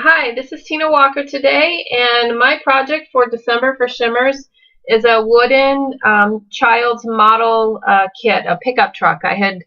Hi, this is Tina Walker today, and my project for December for Shimmerz is a wooden child's model kit, a pickup truck. I had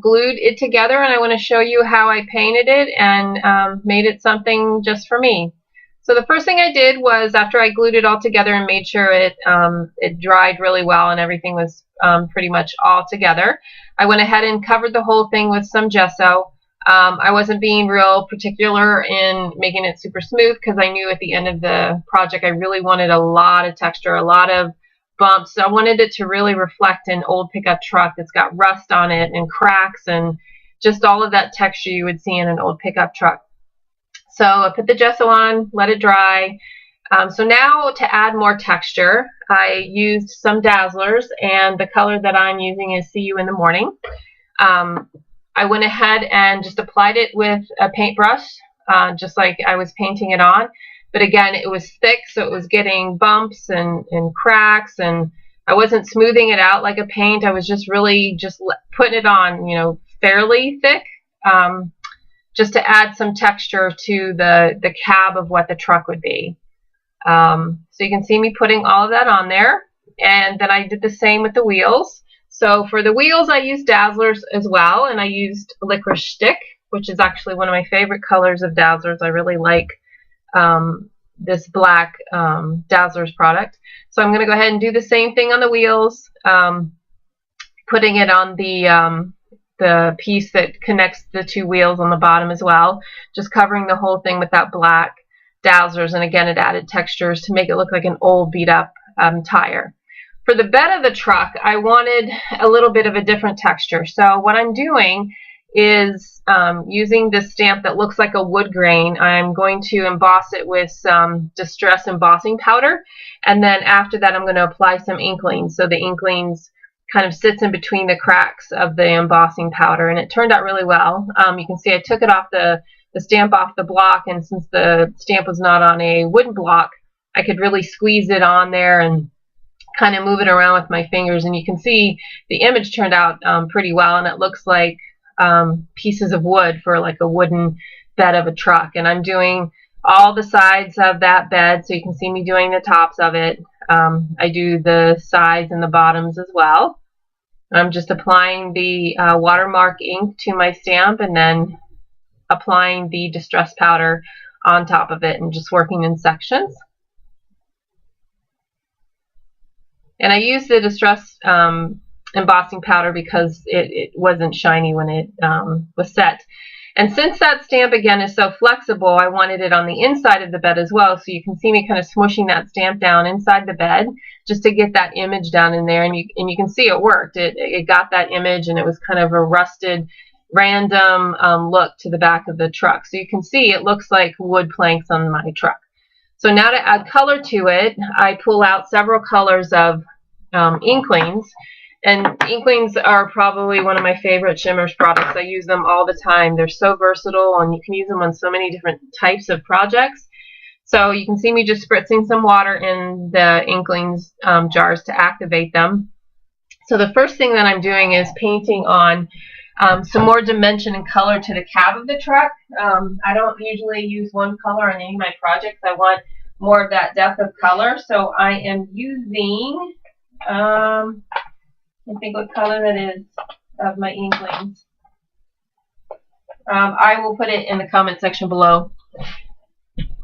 glued it together, and I want to show you how I painted it and made it something just for me. So the first thing I did was, after I glued it all together and made sure it dried really well and everything was pretty much all together, I went ahead and covered the whole thing with some gesso. I wasn't being real particular in making it super smooth because I knew at the end of the project I really wanted a lot of texture, a lot of bumps. So I wanted it to really reflect an old pickup truck that's got rust on it and cracks and just all of that texture you would see in an old pickup truck. So I put the gesso on, let it dry. So now to add more texture, I used some Dazzelerz, and the color that I'm using is See You in the Morning. I went ahead and just applied it with a paintbrush, just like I was painting it on. But again, it was thick, so it was getting bumps and cracks, and I wasn't smoothing it out like a paint. I was just really putting it on, you know, fairly thick, just to add some texture to the cab of what the truck would be. So you can see me putting all of that on there, and then I did the same with the wheels. So for the wheels, I used Dazzelerz as well, and I used Licorce stick, which is actually one of my favorite colors of Dazzelerz. I really like this black Dazzelerz product. So I'm going to go ahead and do the same thing on the wheels, putting it on the piece that connects the two wheels on the bottom as well, just covering the whole thing with that black Dazzelerz, and again it added textures to make it look like an old beat up tire. For the bed of the truck, I wanted a little bit of a different texture. So what I'm doing is using this stamp that looks like a wood grain. I'm going to emboss it with some distress embossing powder, and then after that I'm going to apply some Inklingz. So the Inklingz kind of sits in between the cracks of the embossing powder, and it turned out really well. You can see I took it off the stamp off the block, and since the stamp was not on a wooden block, I could really squeeze it on there and kind of move it around with my fingers, and you can see the image turned out pretty well, and it looks like pieces of wood for like a wooden bed of a truck. And I'm doing all the sides of that bed, so you can see me doing the tops of it. I do the sides and the bottoms as well. I'm just applying the watermark ink to my stamp, and then applying the distress powder on top of it, and just working in sections. And I used the distress embossing powder because it wasn't shiny when it was set. And since that stamp again is so flexible, I wanted it on the inside of the bed as well. So you can see me kind of smushing that stamp down inside the bed just to get that image down in there. And you can see it worked. It got that image, and it was kind of a rusted, random look to the back of the truck. So you can see it looks like wood planks on my truck. So now to add color to it, I pull out several colors of Inklingz. And Inklingz are probably one of my favorite Shimmerz products. I use them all the time. They're so versatile, and you can use them on so many different types of projects. So you can see me just spritzing some water in the Inklingz jars to activate them. So the first thing that I'm doing is painting on some more dimension and color to the cab of the truck. I don't usually use one color on any of my projects. I want more of that depth of color. So I am using, I think what color that is of my Inklingz. I will put it in the comment section below.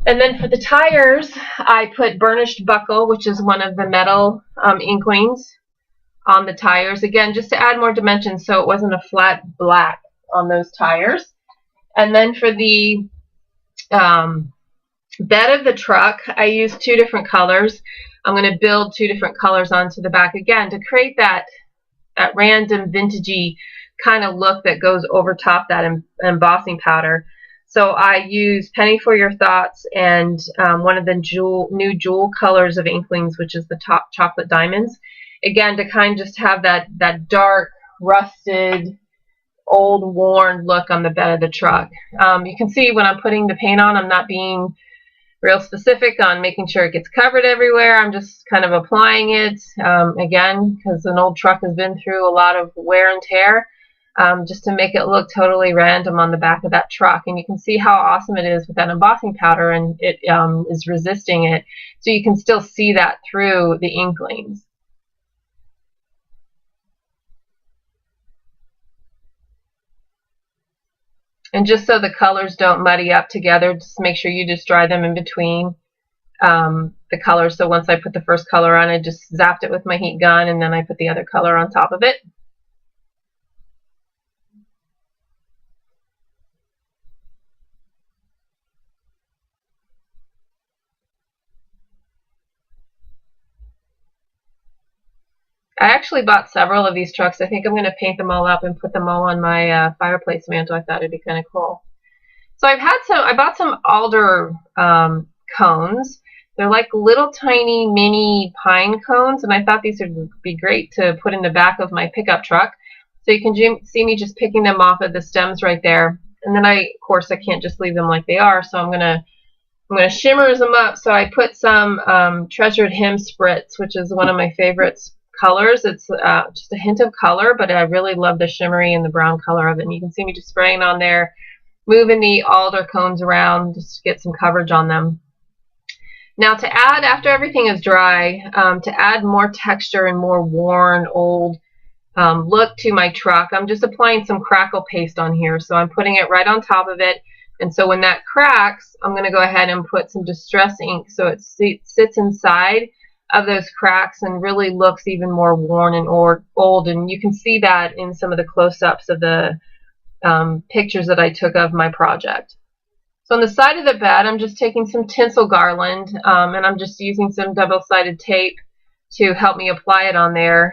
And then for the tires, I put Burnished buckle, which is one of the metal Inklingz, on the tires, again just to add more dimension so it wasn't a flat black on those tires. And then for the bed of the truck, I used two different colors. I'm going to build two different colors onto the back again to create that random vintagey kind of look that goes over top that embossing powder. So I use Penny for Your Thoughts and one of the new jewel colors of Inklingz, which is the top chocolate Diamondz. Again, to kind of just have that dark, rusted, old, worn look on the bed of the truck. You can see when I'm putting the paint on, I'm not being real specific on making sure it gets covered everywhere. I'm just kind of applying it, again, because an old truck has been through a lot of wear and tear. just to make it look totally random on the back of that truck. And you can see how awesome it is with that embossing powder, and it is resisting it, so you can still see that through the Inklingz. And just so the colors don't muddy up together, just make sure you just dry them in between the colors. So once I put the first color on, I just zapped it with my heat gun, and then I put the other color on top of it. I actually bought several of these trucks. I think I'm going to paint them all up and put them all on my fireplace mantle. I thought it'd be kind of cool. So I bought some alder cones. They're like little tiny mini pine cones, and I thought these would be great to put in the back of my pickup truck. So you can see me just picking them off of the stems right there. And then of course, I can't just leave them like they are, so I'm gonna Shimmerz them up. So I put some Treasured Him Spritz, which is one of my favorites colors. It's just a hint of color, but I really love the shimmery and the brown color of it. And you can see me just spraying on there, moving the alder cones around just to get some coverage on them. Now to add, after everything is dry, to add more texture and more worn, old look to my truck, I'm just applying some crackle paste on here. So I'm putting it right on top of it. And so when that cracks, I'm going to go ahead and put some Distress ink so it sits inside of those cracks and really looks even more worn and old. And you can see that in some of the close-ups of the pictures that I took of my project. So on the side of the bed, I'm just taking some tinsel garland, and I'm just using some double-sided tape to help me apply it on there.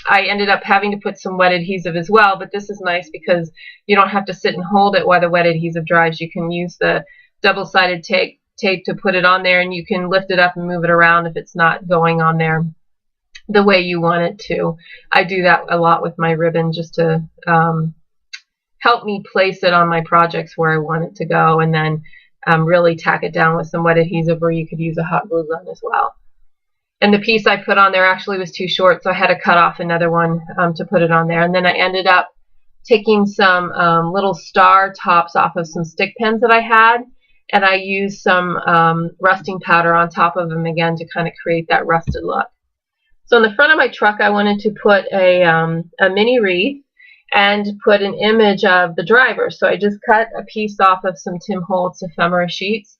I ended up having to put some wet adhesive as well, but this is nice because you don't have to sit and hold it while the wet adhesive dries. You can use the double-sided tape to put it on there, and you can lift it up and move it around if it's not going on there the way you want it to. I do that a lot with my ribbon just to help me place it on my projects where I want it to go, and then really tack it down with some wet adhesive, or you could use a hot glue gun as well. And the piece I put on there actually was too short, so I had to cut off another one to put it on there. And then I ended up taking some little star tops off of some stick pins that I had, and I used some rusting powder on top of them again to kind of create that rusted look. So in the front of my truck, I wanted to put a mini wreath and put an image of the driver. So I just cut a piece off of some Tim Holtz ephemera sheets.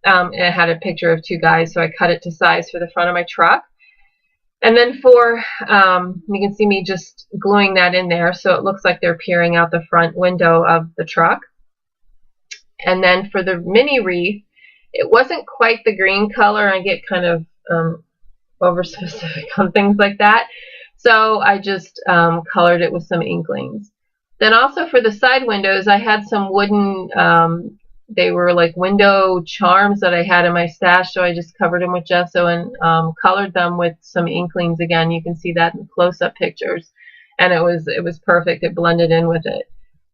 And it had a picture of two guys, so I cut it to size for the front of my truck. And then for, you can see me just gluing that in there so it looks like they're peering out the front window of the truck. And then for the mini wreath, it wasn't quite the green color. I get kind of over specific on things like that. So I just colored it with some Inklingz. Then also for the side windows, I had some wooden, they were like window charms that I had in my stash, so I just covered them with gesso and colored them with some Inklingz again. You can see that in close-up pictures, and it was perfect. It blended in with it.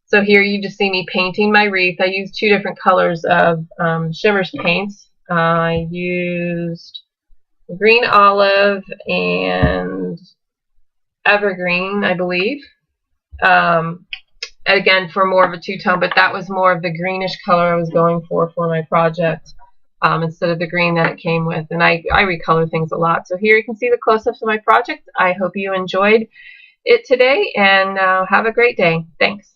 So here you just see me painting my wreath. I used two different colors of Shimmerz paints. I used green olive and Evergreen, I believe. Again, for more of a two-tone, but that was more of the greenish color I was going for my project instead of the green that it came with. And I recolor things a lot. So here you can see the close-ups of my project. I hope you enjoyed it today, and have a great day. Thanks.